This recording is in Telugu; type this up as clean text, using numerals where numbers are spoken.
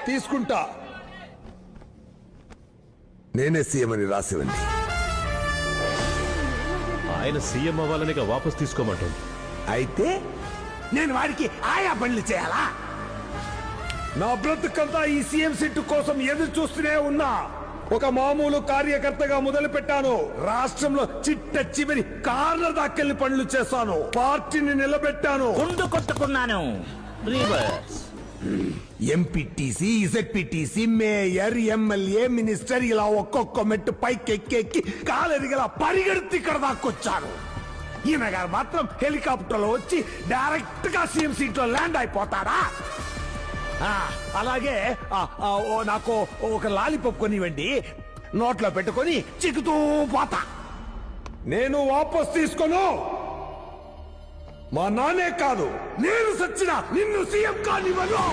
తీసుకుంటా. నేనే సీఎం అని రాసివ్వండి. ఆయన సీఎం అవ్వాలనిగా వాపస్ తీసుకోమంటుంది. అయితే నేను వాడికి ఆయా పనులు చేయాలా? నా బ్రతుకంతా ఈ సీఎం సీటు కోసం ఎదురు చూస్తూనే ఉన్నా. ఒక మామూలు కార్యకర్తగా మొదలు పెట్టాను. రాష్ట్రంలో చిట్ట చివరి కార్నర్ దాకెళ్లి పనులు చేశాను. పార్టీని నిలబెట్టాను. గుండు కొట్టుకున్నాను. Reverse. MPTC, ZPTC, mayor, MLA, minister ఇలా ఒక్కొక్క మెట్టు పైకి ఎక్కి కాలరిగలా పరిగెడుతూ ఇక్కడ దాకొచ్చాను. ఈయన గారు మాత్రం హెలికాప్టర్ లో వచ్చి డైరెక్ట్ గా సీఎం సీట్ లో ల్యాండ్ అయిపోతాడా? అలాగే నాకు ఒక లాలీపాప్ కొనివ్వండి, నోట్లో పెట్టుకొని చిక్కుతూ పోతా. నేను వాపస్ తీసుకోను. మా నాన్నే కాదు, నేను సచ్చినా నిన్ను సీఎం కానివ్వను.